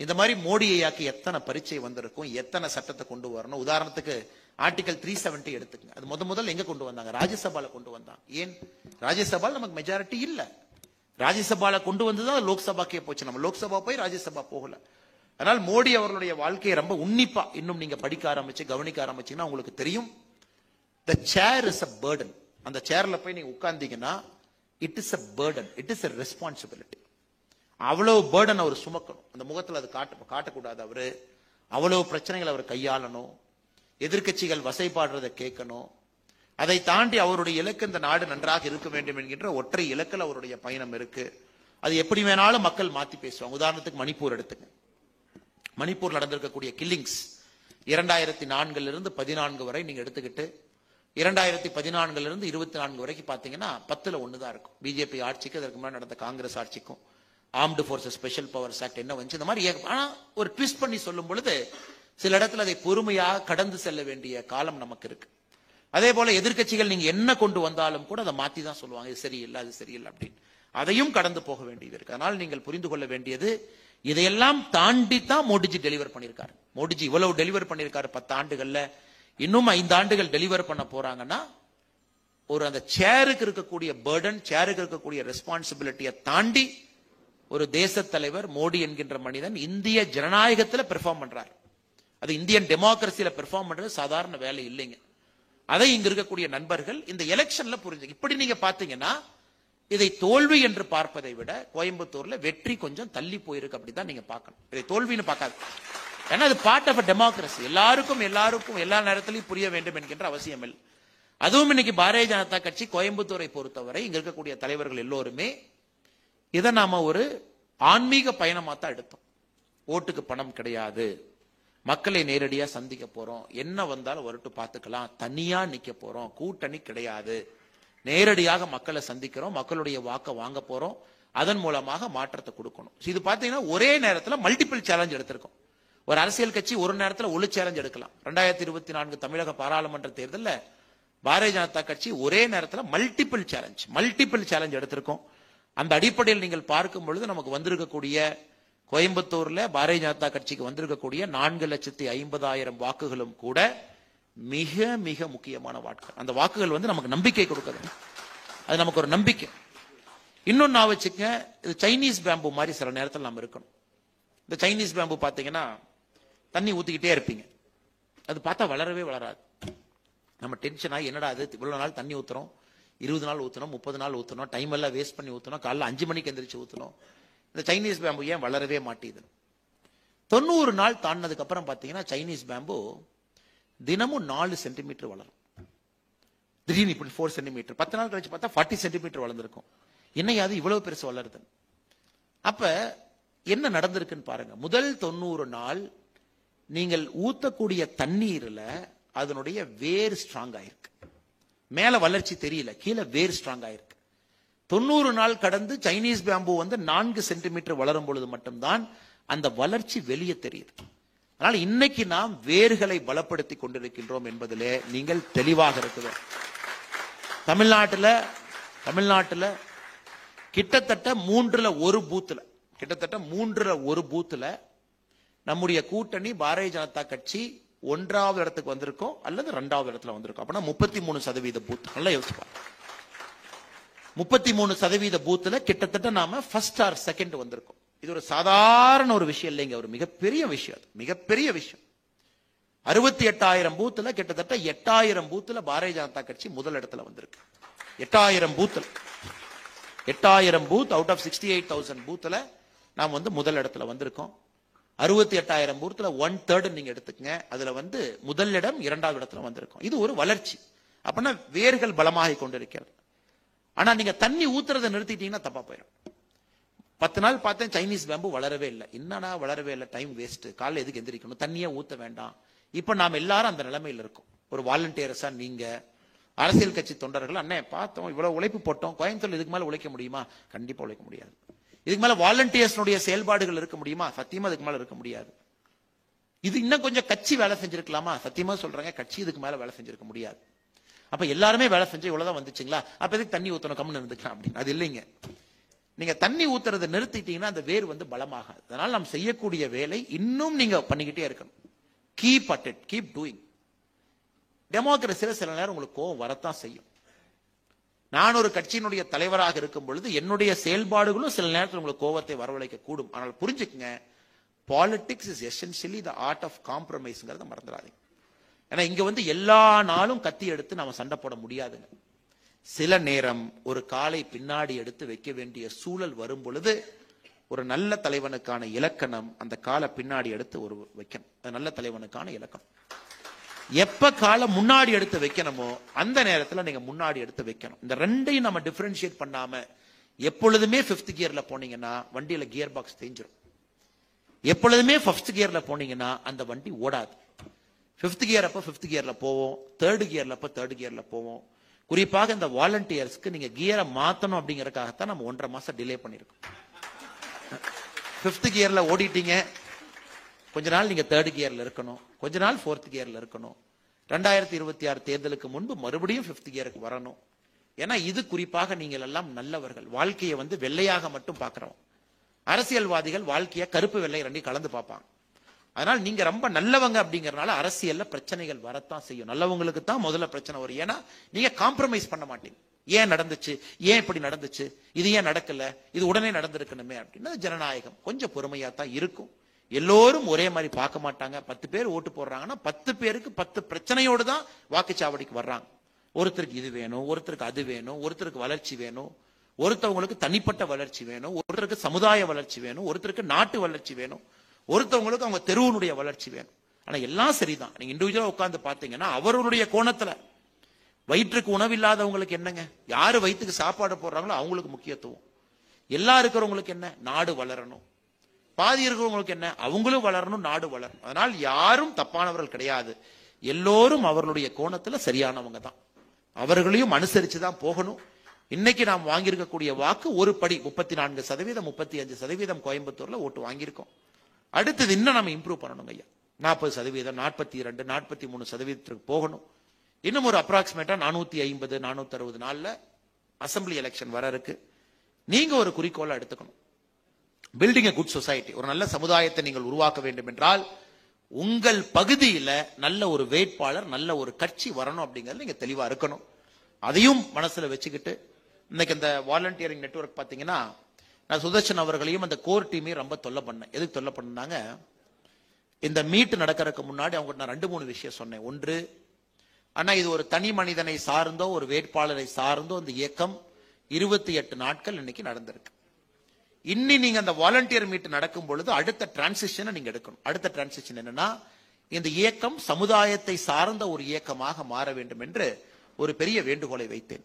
இந்த மாதிரி மோடி ஐயாக்கு எத்தனை பரீட்சை வந்திருக்கும், எத்தனை சட்டத்தை கொண்டு வரணும். உதாரணத்துக்கு ஆர்டிகல் 370 எடுத்துக்கங்க. அது முதல் எங்க கொண்டு வந்தாங்க, ராஜ்யசபால கொண்டு வந்தாங்க. ஏன் ராஜ்யசபால நமக்கு மெஜாரிட்டி இல்ல, ராஜ்யசபால கொண்டு வந்துதான் லோக்சபாக்கே போச்சு, நம்ம லோக்சபா போய் ராஜ்யசபா போகல. அதனால் மோடி அவர்களுடைய வாழ்க்கையை ரொம்ப உன்னிப்பா இன்னும் நீங்க படிக்க ஆரம்பிச்சு கவனிக்க ஆரம்பிச்சீங்கன்னா உங்களுக்கு தெரியும், the chair is a burden. அந்த சேர்ல போய் நீங்க உட்கார்ந்தீங்கன்னா it is a burden, it is a responsibility. அவ்வளவு பேர்டன் அவர் சுமக்கணும். அந்த முகத்தில் அது காட்டக்கூடாது. அவரு அவ்வளவு பிரச்சனைகள் அவர் கையாளணும், எதிர்கட்சிகள் வசைப்பாடுறதை கேட்கணும். அதை தாண்டி அவருடைய இலக்கு இந்த நாடு நன்றாக இருக்க வேண்டும் என்கின்ற ஒற்றை இலக்கில் அவருடைய பயணம் இருக்கு. அது எப்படி வேணாலும் மக்கள் மாத்தி பேசுவாங்க. உதாரணத்துக்கு மணிப்பூர் எடுத்துங்க. மணிப்பூர் நடந்திருக்கக்கூடிய கில்லிங்ஸ் 2004 14 வரை நீங்க எடுத்துக்கிட்டு 2014 இருந்து 24 வரைக்கும் பாத்தீங்கன்னா 10ல் 1 தான் இருக்கும். பிஜேபி ஆட்சிக்கு அதற்கு முன்னாடி நடந்த காங்கிரஸ் ஆட்சிக்கும் armed forces special powers act என்ன வந்து இந்த மாதிரி. ஆனா ஒரு ட்விஸ்ட் பண்ணி சொல்லும் பொழுது சில இடத்துல அதை பொறுமையாக கடந்து செல்ல வேண்டிய காலம் நமக்கு இருக்கு. அதே போல எதிர்க்கட்சிகள் நீங்க என்ன கொண்டு வந்தாலும் கூட அதை மாத்தி தான் சொல்லுவாங்க, இது சரியில்லை அது சரியில்லை அப்படின்னு. அதையும் கடந்து போக வேண்டியது இருக்கு. அதனால் நீங்கள் புரிந்து கொள்ள வேண்டியது, இதையெல்லாம் தாண்டி தான் மோடிஜி டெலிவர் பண்ணிருக்காரு. மோடிஜி இவ்வளவு டெலிவர் பண்ணிருக்காரு 10 ஆண்டுகள்ல. இன்னும் 5 ஆண்டுகள் டெலிவர் பண்ண போறாங்கன்னா ஒரு அந்த சேருக்கு இருக்கக்கூடிய பர்டன், சேருக்கு இருக்கக்கூடிய ரெஸ்பான்சிபிலிட்டியை தாண்டி ஒரு தேச தலைவர் மோடி என்கின்ற மனிதன் இந்திய ஜனநாயகத்துல பெர்ஃபார்ம் பண்றார். அது இந்தியன் டெமோக்ரஸியில பெர்ஃபார்ம் பண்றது சாதாரண வேலை இல்லைங்க. அதை இங்க இருக்கக்கூடிய நண்பர்கள் இந்த எலெக்ஷன்ல புரிஞ்சு. இப்படி நீங்க பாத்தீங்கன்னா இதை தோல்வி என்று பார்ப்பதை விட கோயம்புத்தூர்ல வெற்றி கொஞ்சம் தள்ளி போயிருக்கு, அப்படிதான் நீங்க பார்க்கணும். இதை தோல்வின்னு பார்க்காது. ஏன்னா அது பார்ட் ஆஃப் டெமோக்ரஸி. எல்லாருக்கும் எல்லா நேரத்திலையும் புரிய வேண்டும் என்கின்ற அவசியம் இல்லை. அதுவும் இன்னைக்கு பாரதிய ஜனதா கட்சி கோயம்புத்தூரை பொறுத்தவரை இங்க இருக்கக்கூடிய தலைவர்கள் எல்லோருமே இதை நாம ஒரு ஆன்மீக பயணமா தான் எடுத்தோம். ஓட்டுக்கு பணம் கிடையாது, மக்களை நேரடியா சந்திக்க போறோம், என்ன வந்தாலும் வரட்டு பார்த்துக்கலாம், தனியா நிக்க போறோம், கூட்டணி கிடையாது, நேரடியாக மக்களை சந்திக்கிறோம், மக்களுடைய வாக்க வாங்க போறோம், அதன் மூலமாக மாற்றத்தை கொடுக்கணும். இது பாத்தீங்கன்னா ஒரே நேரத்தில் மல்டிபிள் சேலஞ்ச் எடுத்திருக்கோம். ஒரு அரசியல் கட்சி ஒரு நேரத்தில் ஒரு சேலஞ்ச் எடுக்கலாம். 2024 தமிழக பாராளுமன்ற தேர்தலில் பாரதிய ஜனதா கட்சி ஒரே நேரத்தில் மல்டிபிள் சேலஞ்ச் எடுத்திருக்கோம். அந்த அடிப்படையில் நீங்கள் பார்க்கும் பொழுது நமக்கு வந்திருக்கக்கூடிய கோயம்புத்தூர்ல பாரதிய ஜனதா கட்சிக்கு வந்திருக்கக்கூடிய 4,50,000 வாக்குகளும் கூட மிக மிக முக்கியமான வாக்குகள். அந்த வாக்குகள் வந்து நமக்கு நம்பிக்கை கொடுக்குது. அது நமக்கு ஒரு நம்பிக்கை. இன்னொன்னு நான் வச்சுக்க, இது சைனீஸ் பேம்பு மாதிரி சில நேரத்தில் நம்ம இருக்கணும். இந்த சைனீஸ் பேம்பு பாத்தீங்கன்னா தண்ணி ஊத்திக்கிட்டே இருப்பீங்க, அது பார்த்தா வளரவே வளராது. நம்ம டென்ஷன் ஆகி என்னடா அது இவ்வளவு நாள் தண்ணி ஊத்துறோம், 20 நாள் ஊத்தணும், 30 நாள் ஊத்தணும், டைம் எல்லாம் வேஸ்ட் பண்ணி ஊத்தணும், காலைல 5 மணிக்கு எந்திரிச்சு ஊத்தணும். இந்த சைனீஸ் பேம்பு ஏன் வளரவே மாட்டேது? 90 நாள் தாண்டினதுக்கு அப்புறம் பாத்தீங்கன்னா சைனீஸ் பேம்பு தினமும் 4 சென்டிமீட்டர் வளரும். திடீர்னு இப்படி 4 சென்டிமீட்டர், 10 நாள் கழிச்சு பார்த்தா 40 சென்டிமீட்டர் வளர்ந்துருக்கும். என்னையாது இவ்வளவு பெருசு வளருது? அப்ப என்ன நடந்திருக்குன்னு பாருங்க. முதல் 90 நாள் நீங்கள் ஊத்தக்கூடிய தண்ணீர்ல அதனுடைய வேர் ஸ்ட்ராங் ஆயிருக்கு. மேல வளர்ச்சி தெரியல, கீழே வேர் ஸ்ட்ராங் ஆயிருக்கு. 90 நாள் கடந்து சைனீஸ் பேம்பு வந்து 4 சென்டிமீட்டர் வளரும் பொழுது மட்டும்தான் அந்த வளர்ச்சி வெளியே தெரியுது. அதனால இன்னைக்கு நாம் வேர்களை பலப்படுத்தி கொண்டிருக்கின்றோம் என்பதிலே நீங்கள் தெளிவாக இருக்குது. தமிழ்நாட்டில் கிட்டத்தட்ட 3ல் 1 பூத்துல நம்முடைய கூட்டணி பாரதிய ஜனதா கட்சி 1வது இடத்துக்கு வந்திருக்கோம் அல்லது 2வது இடத்துல வந்திருக்கோம். அப்படின்னா 33% பூத். நல்லா யோசிப்பாங்க. 33% பூத்துல கிட்டத்தட்ட நாம ஃபர்ஸ்ட் ஆர் செகண்ட் வந்திருக்கோம். இது ஒரு சாதாரண ஒரு விஷயம் இல்லைங்க, ஒரு மிகப்பெரிய விஷயம். மிகப்பெரிய விஷயம். 68,000 பூத்துல கிட்டத்தட்ட 8,000 பூத்துல பாரதிய ஜனதா கட்சி முதல் இடத்துல வந்திருக்கு. 8,000 பூத் அவுட் ஆஃப் 68,000 பூத்துல நாம் வந்து முதல் இடத்துல வந்திருக்கோம். 68,000 பூத்துல 1/3 நீங்க எடுத்துக்கங்க. அதுல வந்து முதல் இடம் 2வது இடத்துல வந்திருக்கோம். இது ஒரு வளர்ச்சி. அப்படின்னா வேர்கள் பலமாக கொண்டிருக்கிறது. ஆனா நீங்க தண்ணி ஊத்துறதை நிறுத்திட்டீங்கன்னா தப்பா போயிடும். 10 நாள் பார்த்தேன் சைனீஸ் பேம்பு வளரவே இல்லை. என்னன்னா வளரவே இல்லை, டைம் வேஸ்ட், காலைல எதுக்கு எந்திரிக்கணும், தண்ணியே ஊத்த வேண்டாம். இப்ப நாம் எல்லாரும் அந்த நிலைமையில் இருக்கோம். ஒரு வாலண்டியர்ஸா நீங்க, அரசியல் கட்சி தொண்டர்கள், அண்ணே பார்த்தோம் இவ்வளவு உழைப்பு போட்டோம், கோயம்புத்தூர்ல இதுக்கு மேல உழைக்க முடியுமா? கண்டிப்பா உழைக்க முடியாது. இதுக்கு மேல வாலண்டியர்ஸ்னுடைய செயல்பாடுகள் இருக்க முடியுமா? சத்தியமா இதுக்கு மேல இருக்க முடியாது. இது இன்னும் கொஞ்சம் கட்சி வேலை செஞ்சிருக்கலாமா? சத்தியமா சொல்றாங்க, கட்சி இதுக்கு மேல வேலை செஞ்சிருக்க முடியாது. அப்ப எல்லாருமே வேலை செஞ்சு இவ்வளவுதான் வந்துச்சுங்களா, அப்ப எதுக்கு தண்ணி ஊத்தணும், கம்முன்னு இருந்துக்கலாம் அப்படின்னு? அது இல்லைங்க. நீங்க தண்ணி ஊத்துறதை நிறுத்திட்டீங்கன்னா அந்த வேர் வந்து பலமாகாது. அதனால நாம் செய்யக்கூடிய வேலை இன்னும் நீங்க பண்ணிக்கிட்டே இருக்கணும். Keep at it, keep doing. டெமோக்ரஸியில சில நேரம் உங்களுக்கு கோவம் வரத்தான் செய்யும். நான் ஒரு கட்சியினுடைய தலைவராக இருக்கும் பொழுது என்னுடைய செயல்பாடுகளும் சில நேரத்தில் உங்களுக்கு கோவத்தை வரவழைக்க கூடும். ஆனால் புரிஞ்சுக்குங்க, politics is essentially the art of காம்ப்ரமைஸ்ங்கிறத மறந்துடாதீங்க. ஏன்னா இங்க வந்து எல்லா நாளும் கத்தி எடுத்து நாம சண்டை போட முடியாதுங்க. சில நேரம் ஒரு காலை பின்னாடி எடுத்து வைக்க வேண்டிய சூழல் வரும் பொழுது ஒரு நல்ல தலைவனுக்கான இலக்கணம் அந்த காலை பின்னாடி எடுத்து ஒரு வைக்கணும். அது நல்ல தலைவனுக்கான இலக்கணம். எப்ப காலை முன்னாடி எடுத்து வைக்கணுமோ அந்த நேரத்துல நீங்க முன்னாடி எடுத்து வைக்கணும். இந்த ரெண்டையும் நம்ம டிஃபரன்ஷியேட் பண்ணாம எப்பொழுதுமே 5th கியர்ல போனீங்கன்னா வண்டியில கியர் பாக்ஸ் தேஞ்சிரும். எப்பொழுதுமே 1st கியர்ல போனீங்கன்னா அந்த வண்டி ஓடாது. 5th கியர் அப்ப 5th கியர்ல போவோம், 3rd கியர்ல அப்ப 3rd கியர்ல போவோம். குறிப்பாக இந்த வாலண்டியர்ஸ்க்கு நீங்க கியரை மாத்தணும் அப்படிங்கறதுக்காகத்தான் நம்ம 1.5 மாசம் டிலே பண்ணிருக்கோம். 5th கியர்ல ஓடிட்டீங்க, கொஞ்ச நாள் நீங்க 3rd கியர்ல இருக்கணும், கொஞ்ச நாள் 4th கியர்ல இருக்கணும். 2026 தேர்தலுக்கு முன்பு மறுபடியும் 5th கியருக்கு வரணும். ஏன்னா இது குறிப்பாக நீங்கள் எல்லாம் நல்லவர்கள், வாழ்க்கையை வெள்ளையாக மட்டும் பார்க்கிறோம். அரசியல்வாதிகள் வாழ்க்கையை கருப்பு வெள்ளை ரெண்டையும் கலந்து பார்ப்பாங்க. அதனால நீங்க ரொம்ப நல்லவங்க அப்படிங்கறதுனால அரசியல்ல பிரச்சனைகள் வரத்தான் செய்யும். நல்லவங்களுக்கு தான் முதல்ல பிரச்சனை வரும். ஏன்னா நீங்க காம்ப்ரமைஸ் பண்ண மாட்டீங்க. ஏன் நடந்துச்சு, ஏன் இப்படி நடந்துச்சு, இது ஏன் நடக்கல, இது உடனே நடந்திருக்கணுமே அப்படின்னா ஜனநாயகம் கொஞ்சம் பொறுமையா தான் இருக்கும். எல்லோரும் ஒரே மாதிரி பார்க்க மாட்டாங்க. 10 பேர் ஓட்டு போடுறாங்கன்னா 10 பேருக்கு 10 பிரச்சனையோடு தான் வாக்குச்சாவடிக்கு வர்றாங்க. ஒருத்தருக்கு இது வேணும், ஒருத்தருக்கு அது வேணும், ஒருத்தருக்கு வளர்ச்சி வேணும், ஒருத்தவங்களுக்கு தனிப்பட்ட வளர்ச்சி வேணும், ஒருத்தருக்கு சமுதாய வளர்ச்சி வேணும், ஒருத்தருக்கு நாட்டு வளர்ச்சி வேணும், ஒருத்தவங்களுக்கு அவங்க தெருவனுடைய வளர்ச்சி வேணும். ஆனா எல்லாம் சரிதான். நீங்க இண்டிவிஜுவலா உட்கார்ந்து பாத்தீங்கன்னா அவருடைய கோணத்துல வயிற்றுக்கு உணவு இல்லாதவங்களுக்கு என்னங்க, யாரு வயிற்றுக்கு சாப்பாடு போடுறாங்களோ அவங்களுக்கு முக்கியத்துவம். எல்லா இருக்கிறவங்களுக்கு என்ன, நாடு வளரணும். பாதி இருக்கிறவங்களுக்கு என்ன, அவங்களும் வளரணும், நாடு வளரணும். அதனால் யாரும் தப்பானவர்கள் கிடையாது. எல்லோரும் அவர்களுடைய கோணத்துல சரியானவங்க தான். அவர்களையும் அனுசரிச்சுதான் போகணும். இன்னைக்கு நாம் வாங்கியிருக்கக்கூடிய வாக்கு ஒரு படி 34%, 35% கோயம்புத்தூர்ல ஓட்டு வாங்கியிருக்கோம். அடுத்தது இன்னும் நம்ம இம்ப்ரூவ் பண்ணணும் ஐயா. 40%, 42, 43% போகணும். இன்னும் ஒரு அப்ராக்சிமேட்டா 450, 460 நாள்ல அசம்பிளி எலெக்ஷன் வர இருக்கு. நீங்க ஒரு குறிக்கோளை எடுத்துக்கணும். பில்டிங் எ குட் சொசைட்டி, ஒரு நல்ல சமுதாயத்தை நீங்கள் உருவாக்க வேண்டும் என்றால் உங்கள் பகுதியில நல்ல ஒரு வேட்பாளர், நல்ல ஒரு கட்சி வரணும் அப்படிங்கிறது நீங்க தெளிவா இருக்கணும். அதையும் மனசுல வச்சுக்கிட்டு இன்னைக்கு இந்த வாலண்டியரிங் நெட்வொர்க் பாத்தீங்கன்னா நான் சுதர்ஷன் அவர்களையும் அந்த கோர் டீமையும் ரொம்ப தொல்லை பண்ணேன். எதுக்கு தொல்லை பண்ணாங்க, இந்த மீட் நடக்கிறதுக்கு முன்னாடி அவங்க நான் 2-3 விஷயம் சொன்னேன். ஒன்று, ஆனா இது ஒரு தனி மனிதனை சார்ந்தோ ஒரு வேட்பாளரை சார்ந்தோ இந்த இயக்கம் 28 நாட்கள் இன்னைக்கு நடந்திருக்கு. இன்னி நீங்க அந்த வாலண்டியர் மீட் நடக்கும் பொழுது அடுத்த டிரான்சிஷனை நீங்க எடுக்கணும். அடுத்த டிரான்சிஷன் என்னன்னா, இந்த இயக்கம் சமுதாயத்தை சார்ந்த ஒரு இயக்கமாக மாற வேண்டும் என்று ஒரு பெரிய வேண்டுகோளை வைத்தேன்.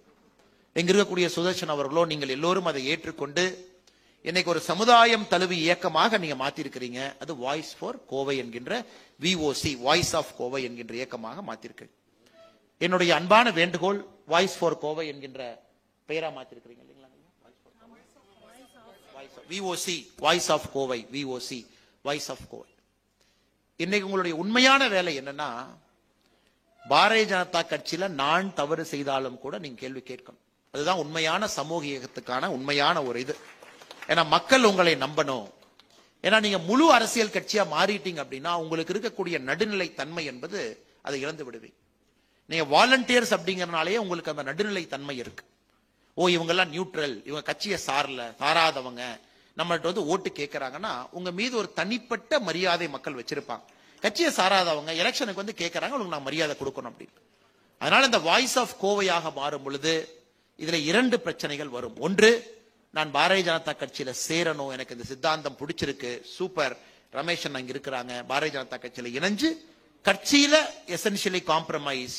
எங்க இருக்கக்கூடிய சுதர்ஷன் அவர்களோ நீங்கள் எல்லோரும் அதை ஏற்றுக்கொண்டு இன்னைக்கு ஒரு சமுதாயம் தழுவி இயக்கமாக நீங்க மாத்திருக்கிறீங்க. அது வாய்ஸ் ஃபார் கோவை என்கின்ற VOC, வாய்ஸ் ஆஃப் கோவை என்கின்ற இயக்கமாக மாத்திருக்கு. என்னுடைய அன்பான வேண்டுகோள், வாய்ஸ் ஃபார் கோவை என்கின்ற பெயரா மாத்திருக்கிறீங்க இல்லைங்களா? VOC, voice of Kovai, VOC, voice of Kovai. இன்னைக்கு உங்களுடைய உண்மையான வேலை என்னன்னா, பாரதிய ஜனதா கட்சியில நான் தவறு செய்தாலும் கூட நீங்க கேள்வி கேட்கணும். அதுதான் உண்மையான சமூக இயக்கத்துக்கான உண்மையான ஒரு இது. ஏன்னா மக்கள் உங்களை நம்பணும். ஏன்னா நீங்க முழு அரசியல் கட்சியா மாறிட்டீங்க அப்படின்னா உங்களுக்கு இருக்கக்கூடிய நடுநிலை தன்மை என்பது அதை இழந்து விடுவீங்க. நீங்க வாலண்டியர்ஸ் அப்படிங்கறனாலே உங்களுக்கு அந்த நடுநிலை தன்மை இருக்கு. ஓ இவங்க எல்லாம் நியூட்ரல், இவங்க கட்சியை சாராதவங்க நம்மள்ட்ட ஓட்டு கேட்கறாங்கன்னா உங்க மீது ஒரு தனிப்பட்ட மரியாதை மக்கள் வச்சிருப்பாங்க. கட்சியை சாராதவங்க எலெக்ஷனுக்கு கேட்கறாங்க, உங்களுக்கு நான் மரியாதை கொடுக்கணும் அப்படின்னு. அதனால இந்த வாய்ஸ் ஆஃப் கோவையாக மாறும் பொழுது இதுல 2 பிரச்சனைகள் வரும். ஒன்று, நான் பாரதிய ஜனதா கட்சியில சேரணும், எனக்கு இந்த சித்தாந்தம் பிடிச்சிருக்கு, சூப்பர், ரமேஷன் அங்க இருக்கிறாங்க, பாரதிய ஜனதா கட்சியில இணைஞ்சு கட்சியில essentially compromise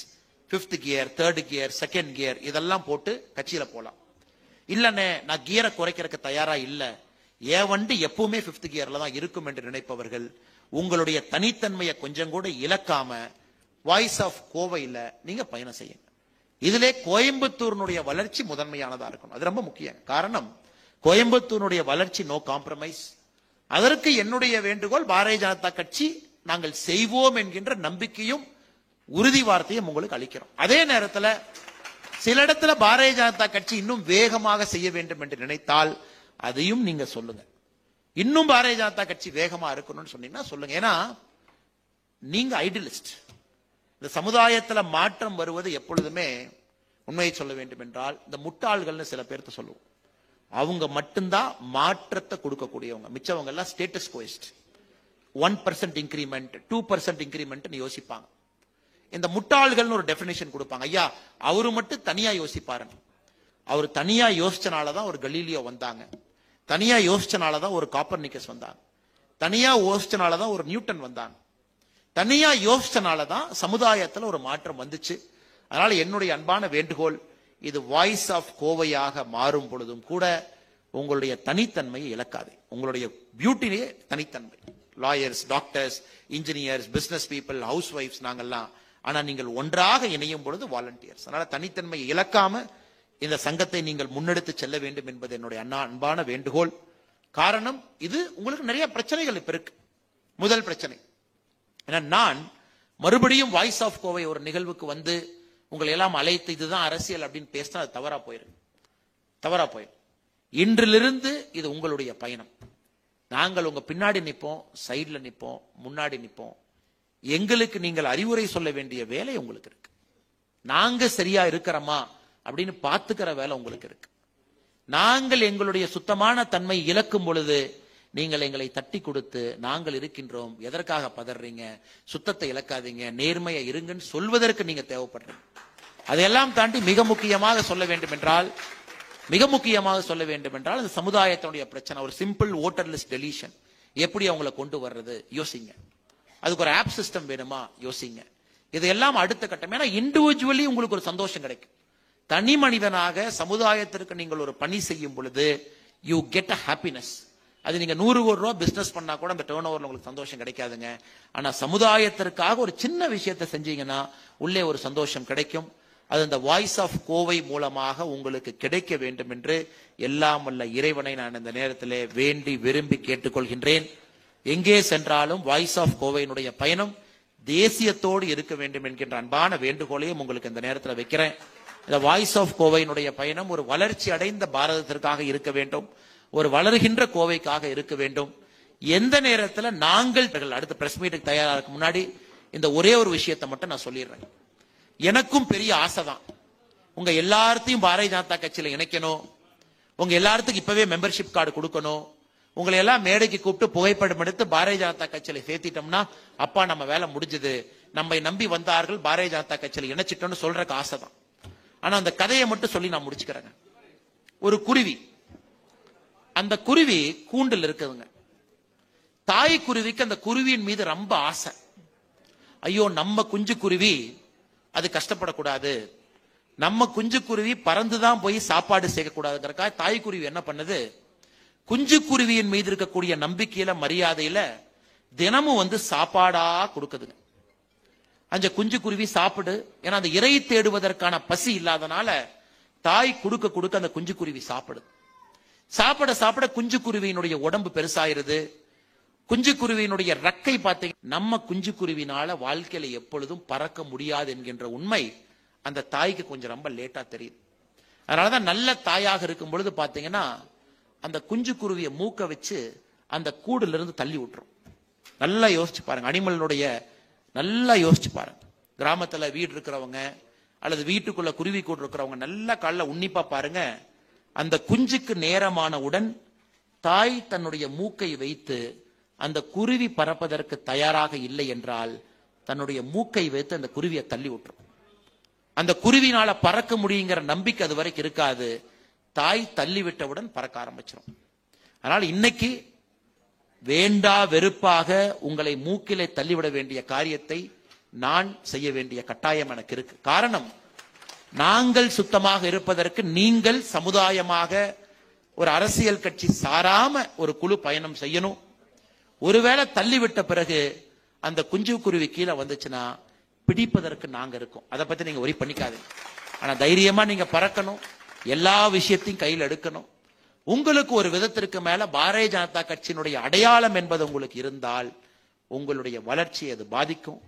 5th gear, 3rd gear, 2nd gear இதெல்லாம் போட்டு கட்சியில போலாம். இல்லனே நான் கியரை குறைக்கிறதுக்கு தயாரா இல்ல, ஏன் வண்டி எப்பவுமே 5th கியர்ல தான் இருக்கும் என்று நினைப்பவர்கள் உங்களுடைய தனித்தன்மையை கொஞ்சம் கூட இழக்காம வாய்ஸ் ஆஃப் கோவையில நீங்க பயணம் செய்யுங்க. இதிலே கோயம்புத்தூருடைய வளர்ச்சி முதன்மையானதா இருக்கணும். அது ரொம்ப முக்கியம். காரணம், கோயம்புத்தூருடைய வளர்ச்சி நோ காம்ப்ரமைஸ். அதற்கு என்னுடைய வேண்டுகோள், பாரதிய ஜனதா கட்சி நாங்கள் செய்வோம் என்கின்ற நம்பிக்கையும் உறுதி வார்த்தையும் உங்களுக்கு அளிக்கிறோம். அதே நேரத்தில் சில இடத்துல பாரதிய ஜனதா கட்சி இன்னும் வேகமாக செய்ய வேண்டும் என்று நினைத்தால் அதையும் நீங்க சொல்லுங்க. இன்னும் பாரதிய ஜனதா கட்சி வேகமா இருக்கணும்னு சொன்னீங்கன்னா சொல்லுங்க. ஏன்னா நீங்க ஐடியலிஸ்ட். இந்த சமுதாயத்தில் மாற்றம் வருவது எப்பொழுதுமே, உண்மையை சொல்ல வேண்டும் என்றால், இந்த முட்டாள்கள்னு சில பேர்த்த சொல்லுவோம். அவங்க மட்டும்தான் மாற்றத்தை கொடுக்கக்கூடியவங்க. மிச்சவங்க எல்லாம் ஸ்டேட்டஸ் கோயிஸ்ட். 1% இன்கிரிமெண்ட், 2% இன்கிரிமெண்ட் யோசிப்பாங்க. இந்த முட்டாள்கள்னு ஒரு டெபினிஷன் கொடுப்பாங்க. ஐயா அவரு மட்டும் தனியா யோசிப்பாருங்க. அவர் தனியா யோசிச்சனாலதான் ஒரு கலீலியோ வந்தாங்க, தனியா யோசிச்சனாலதான் ஒரு காப்பர்னிக்கஸ் வந்தாங்க, தனியா யோசிச்சனாலதான் ஒரு நியூட்டன் வந்தாங்க, தனியா யோசிச்சனாலதான் சமுதாயத்தில் ஒரு மாற்றம் வந்துச்சு. அதனால என்னுடைய அன்பான வேண்டுகோள், இது வாய்ஸ் ஆஃப் கோவையாக மாறும் பொழுதும் கூட உங்களுடைய தனித்தன்மையை இழக்காது. உங்களுடைய பியூட்டிலே தனித்தன்மை. Lawyers, doctors, engineers, business people, ஹவுஸ் ஒய்ஃப்ஸ் நாங்கெல்லாம். ஆனா நீங்கள் ஒன்றாக இணையும் பொழுது வாலண்டியர்ஸ். அதனால தனித்தன்மையை இழக்காம இந்த சங்கத்தை நீங்கள் முன்னெடுத்து செல்ல வேண்டும் என்பது என்னுடைய அன்பான வேண்டுகோள். காரணம், இது உங்களுக்கு நிறைய பிரச்சனைகள் இப்ப இருக்கு. முதல் பிரச்சனை, ஏன்னா நான் மறுபடியும் வாய்ஸ் ஆஃப் கோவை ஒரு நிகழ்வுக்கு வந்து உங்களை எல்லாம் அழைத்து இதுதான் அரசியல் அப்படின்னு பேசினா அது தவறா போயிடும். இன்றிலிருந்து இது உங்களுடைய பயணம். நாங்கள் உங்க பின்னாடி நிற்போம், சைட்ல நிற்போம், முன்னாடி நிற்போம். எங்களுக்கு நீங்கள் அறிவுரை சொல்ல வேண்டிய வேலை உங்களுக்கு இருக்கு. நாங்க சரியா இருக்கிறோமா அப்படின்னு பாத்துக்கிற வேலை உங்களுக்கு இருக்கு. நாங்கள் எங்களுடைய சுத்தமான தன்மை இழக்கும் பொழுது நீங்கள் எங்களை தட்டி கொடுத்து நாங்கள் இருக்கின்றோம், எதற்காக பதறீங்க, சுத்தத்தை இழக்காதீங்க, நேர்மையை இருங்கன்னு சொல்வதற்கு நீங்க தேவைப்படுறீங்க. அதையெல்லாம் தாண்டி மிக முக்கியமாக சொல்ல வேண்டும் என்றால் அந்த சமுதாயத்தினுடைய பிரச்சனை, ஒரு சிம்பிள் வோட்டர் லிஸ்ட் டெலீஷன் எப்படி அவங்களை கொண்டு வர்றது யோசிங்க. அதுக்கு ஒரு ஆப் சிஸ்டம் வேணுமா யோசிங்க. இதெல்லாம் அடுத்த கட்டம். ஏன்னா இண்டிவிஜுவலி உங்களுக்கு ஒரு சந்தோஷம் கிடைக்கும். தனி மனிதனாக சமுதாயத்திற்கு நீங்கள் ஒரு பணி செய்யும் பொழுது யூ கெட் அ ஹாப்பினஸ். அது நீங்க 100 கோடி ரூபாய் பிசினஸ் பண்ணா கூட அந்த டர்ன் ஓவர்ல உங்களுக்கு சந்தோஷம் கிடைக்காதுங்க. ஆனா சமுதாயத்திற்காக ஒரு சின்ன விஷயத்தை செஞ்சீங்கன்னா உள்ளே ஒரு சந்தோஷம் கிடைக்கும். அது அந்த வாய்ஸ் ஆஃப் கோவை மூலமாக உங்களுக்கு கிடைக்க வேண்டும் என்று எல்லாம் வல்ல இறைவனை நான் இந்த நேரத்திலே வேண்டி விரும்பி கேட்டுக்கொள்கின்றேன். எங்கே சென்றாலும் வாய்ஸ் ஆஃப் கோவையினுடைய பயணம் தேசியத்தோடு இருக்க வேண்டும் என்கின்ற அன்பான வேண்டுகோளையும் உங்களுக்கு இந்த நேரத்தில் வைக்கிறேன். இந்த வாய்ஸ் ஆஃப் கோவையினுடைய பயணம் ஒரு வளர்ச்சி அடைந்த பாரதத்திற்காக இருக்க வேண்டும், ஒரு வளர்கின்ற கோவைக்காக இருக்க வேண்டும். எந்த நேரத்தில் நாங்கள் அடுத்த பிரஸ் மீட்டுக்கு தயாராக முன்னாடி இந்த ஒரே ஒரு விஷயத்தை மட்டும் நான் சொல்லிடுறேன். எனக்கும் பெரிய ஆசை தான் உங்க எல்லாத்தையும் பாரதிய ஜனதா கட்சியில இணைக்கணும், உங்க எல்லாத்துக்கும் இப்பவே மெம்பர்ஷிப் கார்டு கொடுக்கணும், உங்களை எல்லாம் மேடைக்கு கூப்பிட்டு புகைப்படம் எடுத்து பாரதிய ஜனதா கட்சியில சேர்த்திட்டோம்னா அப்பா நம்ம வேலை முடிஞ்சது, நம்மை நம்பி வந்தார்கள் பாரதிய ஜனதா கட்சியில இணைச்சிட்டோம்னு சொல்றதுக்கு ஆசை தான். ஆனா அந்த கதையை மட்டும் சொல்லி நான் முடிச்சுக்கிறேங்க. ஒரு குருவி, அந்த குருவி கூண்டில் இருக்குதுங்க. தாய் குருவிக்கு அந்த குருவியின் மீது ரொம்ப ஆசை. ஐயோ நம்ம குஞ்சு குருவி அது கஷ்டப்படக்கூடாது, நம்ம குஞ்சு குருவி பறந்துதான் போய் சாப்பாடு சேர்க்கக்கூடாதுங்கிறக்காக தாய் குருவி என்ன பண்ணுது, குஞ்சு குருவியின் மீது இருக்கக்கூடிய நம்பிக்கையில மரியாதையில தினமும் வந்து சாப்பாடா கொடுக்குதுங்க. அந்த குஞ்சு குருவி சாப்பிடு, ஏன்னா அந்த இறை தேடுவதற்கான பசி இல்லாதனால தாய் கொடுக்க கொடுக்க அந்த குஞ்சு குருவி சாப்பிடுது. சாப்பிட சாப்பிட குஞ்சு குருவியினுடைய உடம்பு பெருசாயிருது. குஞ்சு குருவியினுடைய ரெக்கை பார்த்தீங்க, நம்ம குஞ்சு குருவினால வாழ்க்கையில எப்பொழுதும் பறக்க முடியாது என்கின்ற உண்மை அந்த தாய்க்கு கொஞ்சம் ரொம்ப லேட்டா தெரியுது. அதனாலதான் நல்ல தாயாக இருக்கும் பொழுது பாத்தீங்கன்னா அந்த குஞ்சு குருவியை மூக்க வச்சு அந்த கூடுல இருந்து தள்ளி விட்டுரும். நல்லா யோசிச்சு பாருங்க, அனிமலுடைய நல்லா யோசிச்சு பாருங்க. கிராமத்துல வீடு இருக்கிறவங்க அல்லது வீட்டுக்குள்ள குருவி கூடு இருக்கிறவங்க நல்லா காலைல உன்னிப்பா பாருங்க. அந்த குஞ்சுக்கு நேரமானவுடன் தாய் தன்னுடைய மூக்கை வைத்து அந்த குருவி பறப்பதற்கு தயாராக இல்லை என்றால் தன்னுடைய மூக்கை வைத்து அந்த குருவியை தள்ளி விட்டுரும். அந்த குருவினால பறக்க முடியுங்கிற நம்பிக்கை அது வரைக்கும் இருக்காது. தாய் தள்ளிவிட்டவுடன் பறக்க ஆரம்பிச்சிடும். அதனால இன்னைக்கு வேண்டா வெறுப்பாக உங்களை மூக்கிலே தள்ளிவிட வேண்டிய காரியத்தை நான் செய்ய வேண்டிய கட்டாயம் எனக்கு இருக்கு. காரணம், நாங்கள் சுத்தமாக இருப்பதற்கு நீங்கள் சமுதாயமாக ஒரு அரசியல் கட்சி சாராம ஒரு குழு பயணம் செய்யணும். ஒருவேளை தள்ளிவிட்ட பிறகு அந்த குஞ்சு குருவி கீழே வந்துச்சுன்னா பிடிப்பதற்கு நாங்க இருக்கோம். அதை பத்தி நீங்க ஒரி பண்ணிக்காதீங்க. ஆனா தைரியமா நீங்க பறக்கணும், எல்லா விஷயத்தையும் கையில் எடுக்கணும். உங்களுக்கு ஒரு விதத்திற்கு மேல பாரதிய ஜனதா கட்சியினுடைய அடையாளம் என்பது உங்களுக்கு இருந்தால் உங்களுடைய வளர்ச்சியை அது பாதிக்கும்.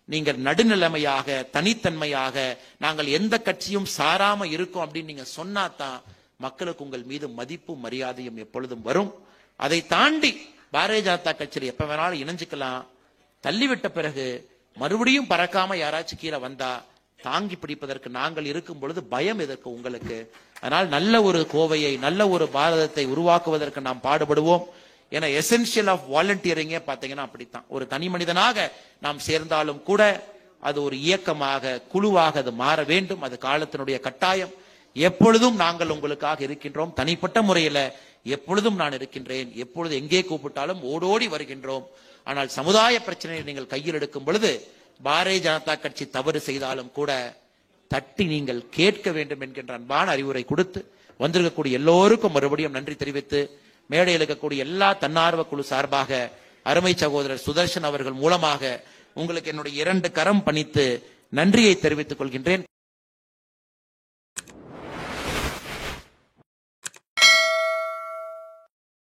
நீங்கள் நடுநிலைமையாக தனித்தன்மையாக நாங்கள் எந்த கட்சியும் சாராம இருக்கோம் அப்படின்னு நீங்க சொன்னாதான் மக்களுக்கு உங்கள் மீது மதிப்பும் மரியாதையும் எப்பொழுதும் வரும். அதை தாண்டி பாரதிய ஜனதா கட்சியில் எப்ப வேணாலும் இணைஞ்சுக்கலாம். தள்ளிவிட்ட பிறகு மறுபடியும் பறக்காம யாராச்சும் கீழே வந்தா தாங்கி பிடிப்பதற்கு நாங்கள் இருக்கும் பொழுது பயம் எதற்கு உங்களுக்கு? அதனால் நல்ல ஒரு கோவையை, நல்ல ஒரு பாரதத்தை உருவாக்குவதற்கு நாம் பாடுபடுவோம். ஏன்னா எசென்சியல் ஆஃப் வாலண்டியரிங்கே பாத்தீங்கன்னா அப்படித்தான். ஒரு தனி மனிதனாக நாம் சேர்ந்தாலும் கூட அது ஒரு இயக்கமாக, குழுவாக அது மாற வேண்டும். அது காலத்தினுடைய கட்டாயம். எப்பொழுதும் நாங்கள் உங்களுக்காக இருக்கின்றோம். தனிப்பட்ட முறையில எப்பொழுதும் நான் இருக்கின்றேன். எப்பொழுது எங்கே கூப்பிட்டாலும் ஓடோடி வருகின்றோம். ஆனால் சமுதாய பிரச்சனையை நீங்கள் கையில் எடுக்கும் பொழுது பாரதிய ஜனதா கட்சி தவறு செய்தாலும் கூட தட்டி நீங்கள் கேட்க வேண்டும் என்கின்ற அன்பான அறிவுரை கொடுத்து வந்திருக்கக்கூடிய எல்லோருக்கும் மறுபடியும் நன்றி தெரிவித்து மேடையில் இருக்கக்கூடிய எல்லா தன்னார்வ குழு சார்பாக அருமை சகோதரர் சுதர்ஷன் அவர்கள் மூலமாக உங்களுக்கு என்னுடைய 2 கரம் பணித்து நன்றியை தெரிவித்துக் கொள்கின்றேன்.